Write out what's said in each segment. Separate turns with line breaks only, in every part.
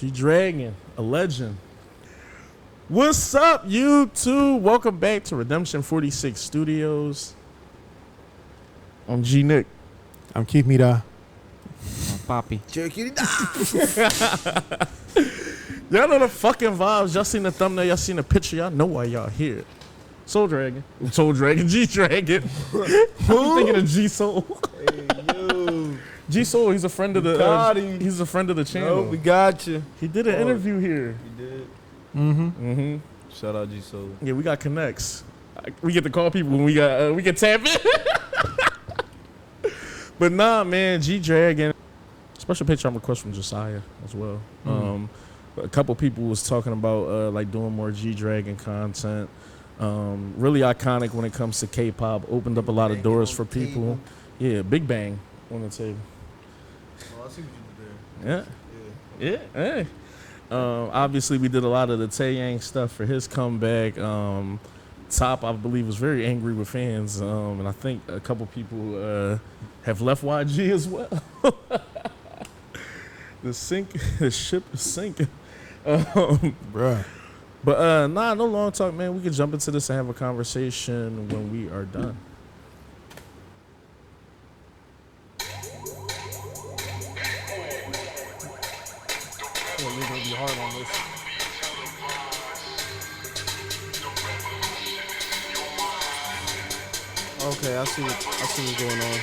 G-Dragon, a legend. What's up, YouTube? Welcome back to Redemption 46 Studios. I'm G-Nick.
I'm Keith Mida.
Poppy.
Y'all know the fucking vibes. Y'all seen the thumbnail. Y'all seen the picture. Y'all know why y'all here. Soul Dragon. G-Dragon. Who? I'm thinking of G-Soul.
Hey, yo.
G-Soul, he's a friend of the he's a friend of the channel.
No, we got you.
He did an interview here.
We did.
Mm-hmm.
Shout out G-Soul.
Yeah, we got connects. We get to call people when we can tap in. But nah, man, G-Dragon. Special Patreon request from Josiah as well. A couple people was talking about like doing more G-Dragon content. Really iconic when it comes to K-pop. Opened up a lot of doors for people. Yeah, Big Bang on the table.
Oh, I see what you did there.
Yeah. Hey. Obviously, we did a lot of the Taeyang stuff for his comeback. Top, I believe, was very angry with fans, and I think a couple people have left YG as well. The ship is sinking.
Bruh.
But no long talk, man. We can jump into this and have a conversation when we are done. We're gonna be hard on this.
Okay, I see what's going on.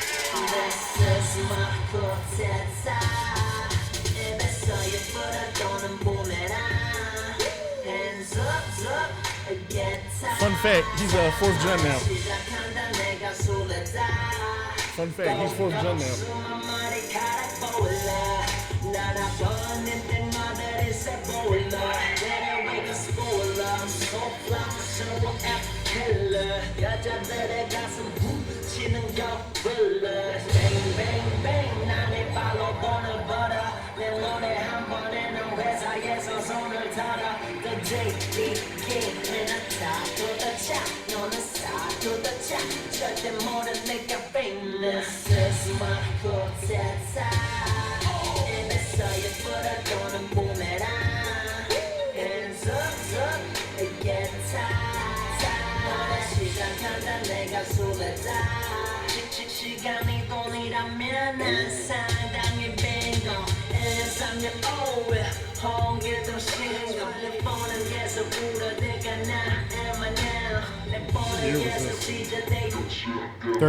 Fun fact, he's a 4th gen now. Fun fact, he's 4th gen now.
시간이 돈이라면 난 상당히 빈거 1-3년 오래 홍길동 신고 내 폰은 계속 울어대가 나 am I now 내 폰은 계속 시작되고
13.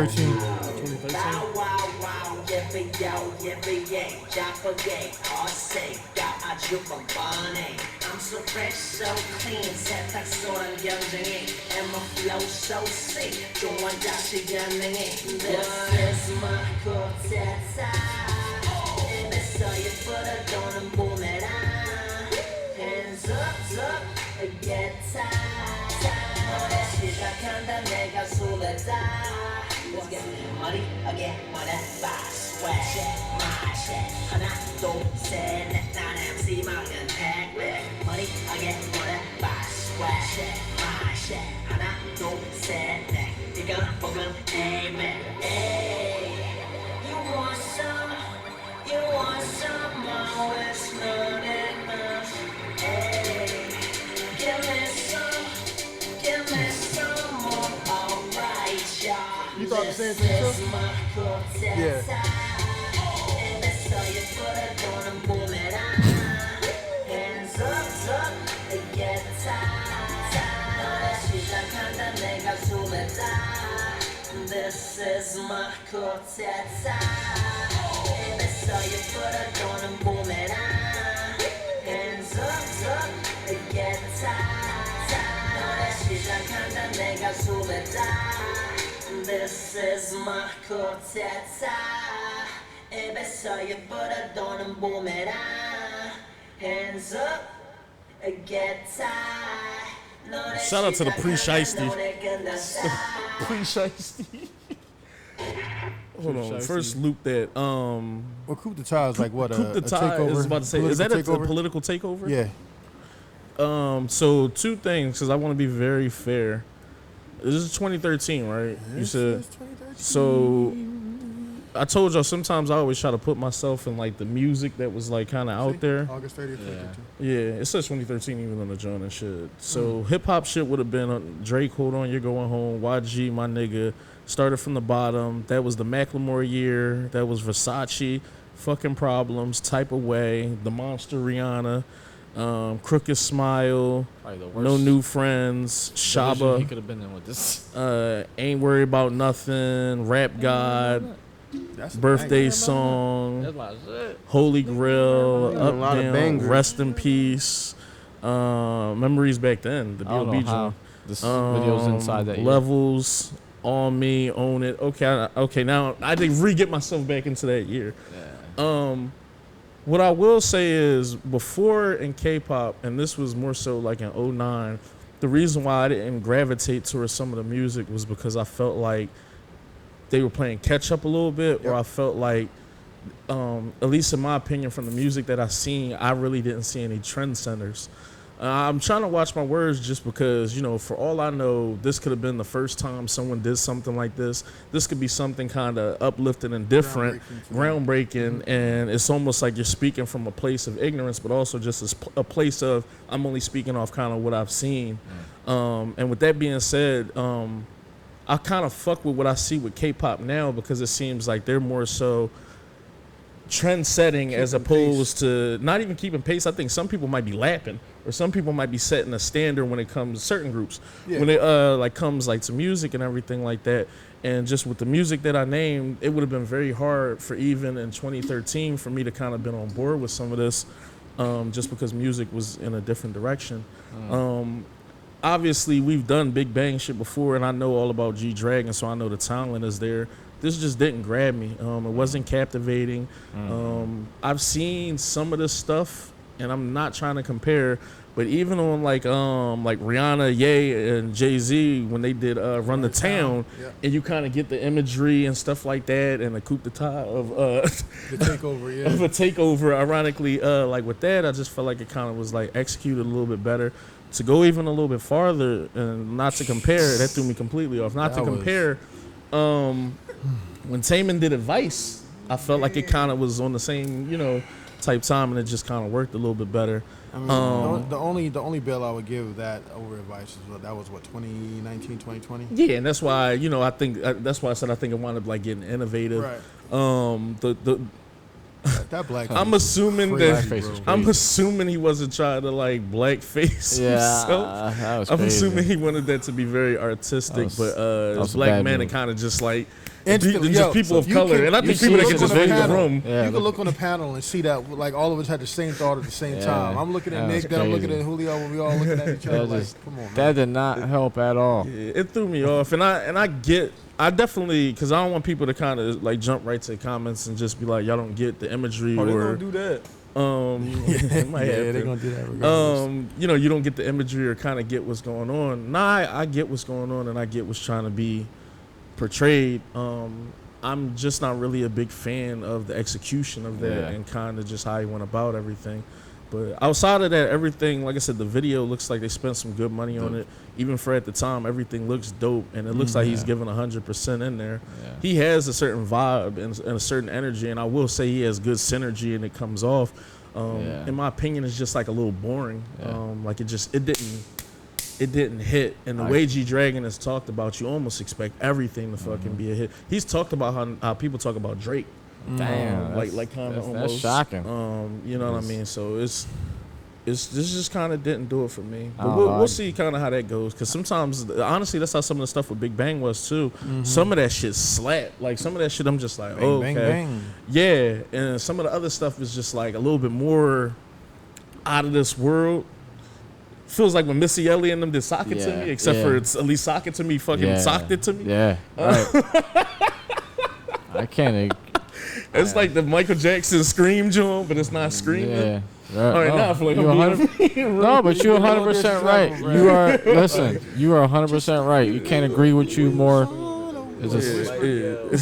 Wow wow wow 예배요 예배예 자빠게 어색가 아주 뻔뻔해 I'm so fresh so clean 세탁소란 경쟁이 and my flow so sick 좋은 자식 연행이 This is my quartet 입에서 예쁘다 도는 부메랑 Hands up get tight 노래 시작한다 내가 술래다 Let's get 머리하게 원해봐 Swag shit my shit 하나 둘셋넷 난 MC 막연 택배 머리하게 원해봐 Swag shit my shit 하나 둘셋넷 이건 혹은 amen Ay. You want some more it's not enough Ay. Give me some more alright y'all
You thought the same thing too? Yeah.
This is my quartet 입에서 예쁘다 도는 부메랑 Hands up, get tight 노래 시작한다 내가 술래다 This is my quartet 입에서 예쁘다 도는 부메랑 Hands up, get tight
Shout out to the pre-shiesty. Pre-shiesty. Hold on. First loop that.
Well, Coup d'etat is like what?
Coup
A
d'etat
takeover?
is about to say. Is that a
takeover?
political takeover?
Yeah.
So two things, because I want to be very fair. This is 2013, right? You said. So I told y'all sometimes I always try to put myself in like the music that was like kind of out there.
August 30th, 2013.
Yeah, it says 2013 even on the joint and shit. So hip hop shit would have been Drake, Hold On, You're Going Home, YG, My Nigga, Started From the Bottom. That was the Macklemore year. That was Versace, Fucking Problems, Type of Way, The Monster, Rihanna, Crooked Smile,
Probably the worst.
No New Friends,
He
Shaba,
could have been in with this.
Ain't Worried About Nothing, Rap God,
That's a
Birthday
banger.
Song,
That's my shit.
Holy Grail,
A
Up
lot of
Down,
bangers.
Rest in Peace, Memories Back Then, the
I don't know
B.O.B.
how
joint.
this video's inside that year.
Levels, On Me, Own It. Okay, now I did re-get myself back into that year.
Yeah.
What I will say is before in K-pop, and this was more so like in 2009, the reason why I didn't gravitate towards some of the music was because I felt like they were playing catch up a little bit, or I felt like, at least in my opinion, from the music that I seen, I really didn't see any trendsetters. I'm trying to watch my words just because, you know, for all I know, this could have been the first time someone did something like this. This could be something kind of uplifting and different, groundbreaking, and it's almost like you're speaking from a place of ignorance, but also just a place of I'm only speaking off kind of what I've seen. And with that being said, I kind of fuck with what I see with K-pop now because it seems like they're more so trend setting as opposed to not even keeping pace. I think some people might be lapping, or some people might be setting a standard when it comes to certain groups.
Yeah.
When it like comes like to music and everything like that. And just with the music that I named, it would have been very hard for even in 2013 for me to kind of been on board with some of this, just because music was in a different direction. Obviously, we've done Big Bang shit before, and I know all about G Dragon, so I know the talent is there. This just didn't grab me. It wasn't captivating. I've seen some of this stuff, and I'm not trying to compare, but even on like Rihanna, Ye, and Jay-Z when they did Run the Town, and you kind of get the imagery and stuff like that, and the coup d'etat of
The takeover,
of a takeover. Ironically, like with that, I just felt like it kind of was like executed a little bit better. To go even a little bit farther and not to compare, that threw me completely off. Not to compare, when Taman did Advice, I felt like it kind of was on the same, type time, and it just kind of worked a little bit better.
I mean, the only bill I would give that over Advice is that was what 2019, 2020.
Yeah, and that's why I think that's why I said I think it wound up like getting innovative.
Right. That black.
I'm assuming
crazy,
that I'm assuming he wasn't trying to like blackface himself.
That was
I'm
crazy.
assuming he wanted that to be very artistic, but as black man, it kind of just like just people of color, and I think people that can just read the room.
Yeah, you can look on the panel and see that like all of us had the same thought at the same time. I'm looking at Nick, then I'm looking at Julio, and we all looking at each other like, come on, man.
That did not help at all.
Yeah, it threw me off, and I definitely, because I don't want people to kind of like jump right to the comments and just be like, y'all don't get the imagery,
They're
or
gonna do that.
they're
gonna do that regardless.
You don't get the imagery or kind of get what's going on. I get what's going on, and I get what's trying to be portrayed. I'm just not really a big fan of the execution of that and kind of just how he went about everything. But outside of that, everything, like I said, the video looks like they spent some good money on it. Even for at the time, everything looks dope, and it looks like he's giving 100% in there. Yeah. He has a certain vibe and a certain energy, and I will say he has good synergy, and it comes off. In my opinion, it's just like a little boring. Like it didn't hit. And the way G Dragon has talked about, you almost expect everything to fucking be a hit. He's talked about how people talk about Drake.
Damn,
like kind of almost.
That's shocking.
You know what I mean? So this just kind of didn't do it for me. But we'll see kind of how that goes. Because sometimes, honestly, that's how some of the stuff with Big Bang was too. Some of that shit slap. Like some of that shit, I'm just like, oh, okay,
bang.
Yeah. And some of the other stuff is just like a little bit more out of this world. Feels like when Missy Elliott and them did Sock It to Me, except for it's at least Sock It to Me fucking socked it to me.
Yeah. Right. I can't.
It's like the Michael Jackson Scream joint, but it's not screaming.
Yeah.
All right, now I feel like
no, but you're 100% right. You are. Listen, you are 100% right. You can't agree with you more. It's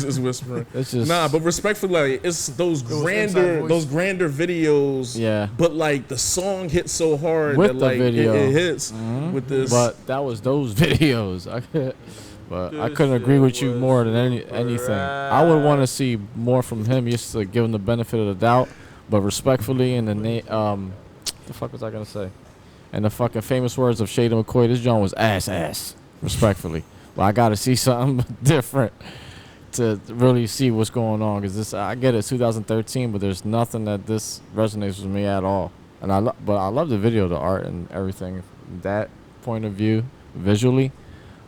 just whispering. It's just
but respectfully, like, it's those grander videos.
Yeah.
But like the song hits so hard
with
that
the
like
video.
It hits with this.
But that was those videos. But I couldn't agree with you more than anything. I would want to see more from him, just to give him the benefit of the doubt. But respectfully, in the the fuck was I gonna say? And the fucking famous words of Shada McCoy, this John was ass. Respectfully, but I gotta see something different to really see what's going on. Cause this, I get it, 2013, but there's nothing that this resonates with me at all. And I love the video, the art, and everything. From that point of view, visually.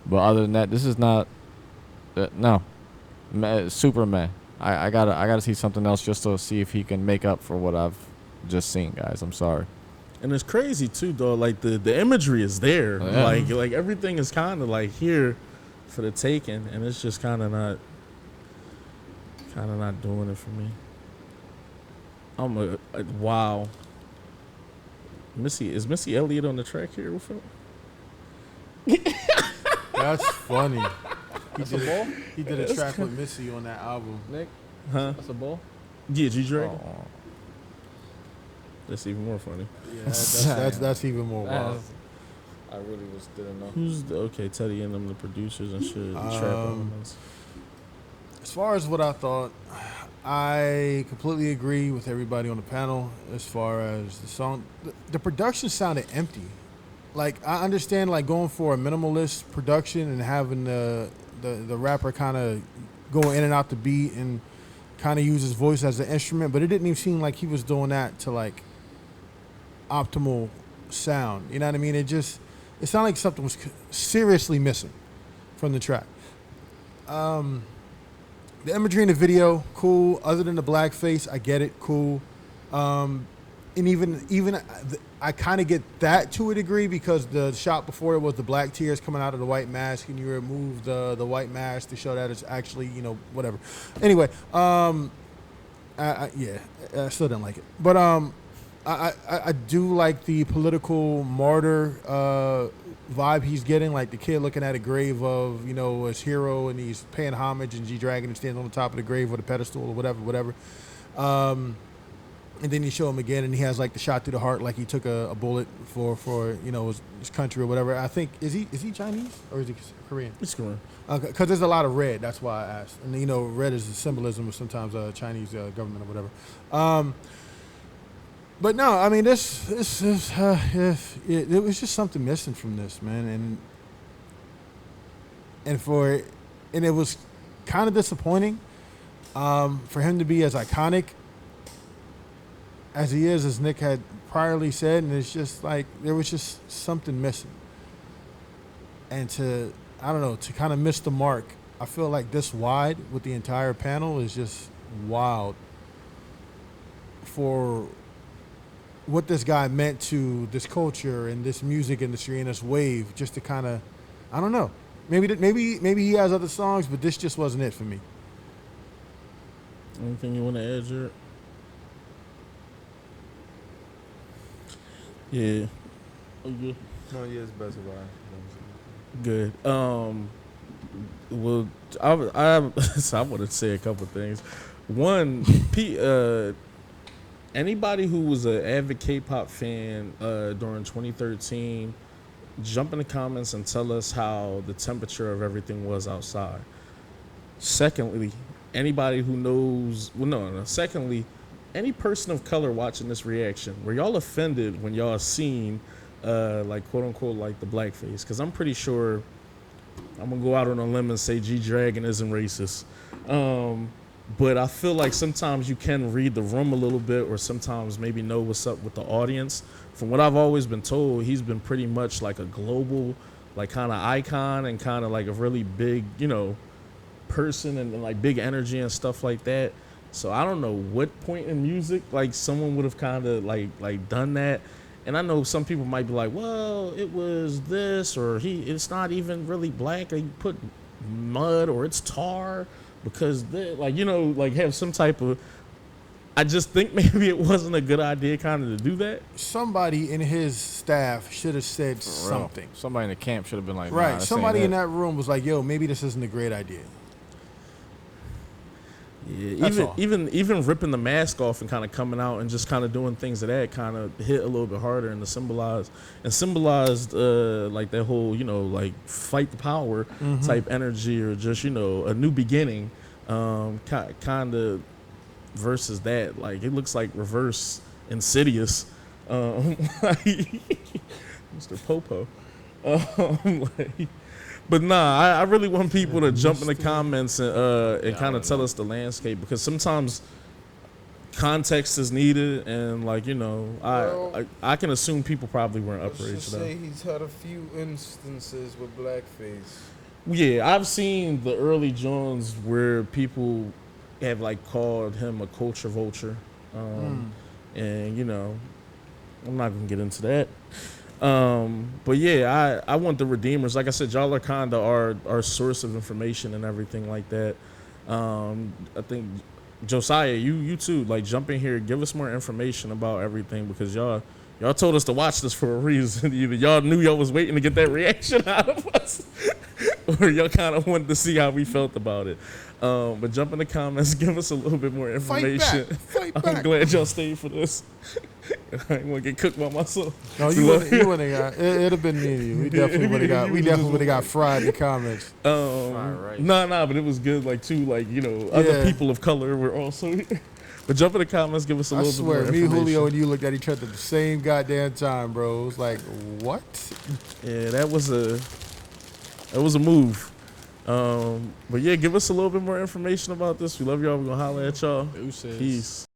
But other than that, this is not. No, Superman. I gotta see something else just to see if he can make up for what I've just seen, guys. I'm sorry.
And it's crazy too, though. Like the imagery is there.
Yeah.
Like everything is kind of like here for the taking, and it's just kind of not doing it for me. Wow. Is Missy Elliott on the track here with him?
That's funny. He did a track with Missy on that album.
Nick,
Huh?
that's a ball.
Yeah, G Dragon.
Oh.
That's even more funny.
Yeah, that's even more wild.
I really didn't know.
Who's Teddy and them, the producers and shit, the trap elements.
As far as what I thought, I completely agree with everybody on the panel. As far as the song, the production sounded empty. Like, I understand like going for a minimalist production and having the rapper kind of go in and out the beat and kind of use his voice as an instrument, but it didn't even seem like he was doing that to like optimal sound. You know what I mean? It sounded like something was seriously missing from the track. The imagery in the video, cool. Other than the blackface, I get it, cool. And even I kind of get that to a degree because the shot before it was the black tears coming out of the white mask, and you remove the white mask to show that it's actually, whatever. Anyway, I still didn't like it, but I do like the political martyr vibe he's getting, like the kid looking at a grave of his hero, and he's paying homage, and G Dragon stands on the top of the grave with a pedestal or whatever. And then you show him again, and he has like the shot through the heart, like he took a bullet for his country or whatever. I think is he Chinese or is he Korean?
It's Korean.
Because there's a lot of red. That's why I asked. And red is the symbolism of sometimes Chinese government or whatever. But no, I mean this is it was just something missing from this, man, and it was kind of disappointing for him to be as iconic as he is, as Nick had priorly said, and it's just like there was just something missing. And to kind of miss the mark, I feel like this wide with the entire panel is just wild for what this guy meant to this culture and this music industry and this wave. Just to kind of, I don't know, maybe he has other songs, but this just wasn't it for me.
Anything you want to add, Jared? Yeah. Oh, good.
No, yeah, it's best of
Good. Well, I want to say a couple things. One, anybody who was an avid K-pop fan during 2013, jump in the comments and tell us how the temperature of everything was outside. Secondly, anybody who knows, secondly, any person of color watching this reaction, were y'all offended when y'all seen like quote unquote like the blackface? Because I'm pretty sure, I'm gonna go out on a limb and say G Dragon isn't racist. But I feel like sometimes you can read the room a little bit, or sometimes maybe know what's up with the audience. From what I've always been told, he's been pretty much like a global, like kind of icon and kind of like a really big, person and like big energy and stuff like that. So I don't know what point in music like someone would have kind of like done that. And I know some people might be like, well, it was this, or it's not even really black. He put mud or it's tar because have some type of. I just think maybe it wasn't a good idea kind of to do that.
Somebody in his staff should have said something.
Somebody in the camp should have been like,
right. Somebody in that room was like, yo, maybe this isn't a great idea.
Yeah,
That's all.
even ripping the mask off and kind of coming out and just kind of doing things of that kind of hit a little bit harder and symbolized like that whole like fight the power type energy or just a new beginning, kind of versus that like it looks like reverse Insidious, Mr. Popo, like. But nah, I really want people to jump in the comments and kind of tell us the landscape because sometimes context is needed and like I can assume people probably weren't
Let's
outraged.
just say he's had a few instances with blackface.
Yeah, I've seen the early Jones where people have like called him a culture vulture, and I'm not gonna get into that. But yeah, I want the Redeemers. Like I said, y'all are kind of our source of information and everything like that. I think Josiah, you too. Like jump in here, give us more information about everything because y'all told us to watch this for a reason. Either y'all knew y'all was waiting to get that reaction out of us, or y'all kind of wanted to see how we felt about it. But jump in the comments, give us a little bit more information.
Fight
I'm
back.
glad y'all stayed for this. I ain't want to get cooked by myself.
No, you wouldn't have got. It'd have been me and you. We definitely would have got. We definitely would have got fried in the comments.
Right.
Nah, but it was good. Like too, like other
Yeah.
people of color were also here. But jump in the comments, give us a
I
little bit
swear,
more
me,
information.
Julio, and you looked at each other at the same goddamn time, bro. It was like, what?
Yeah, that was a move. But yeah, give us a little bit more information about this. We love y'all. We're gonna holler at y'all.
Deuces.
Peace.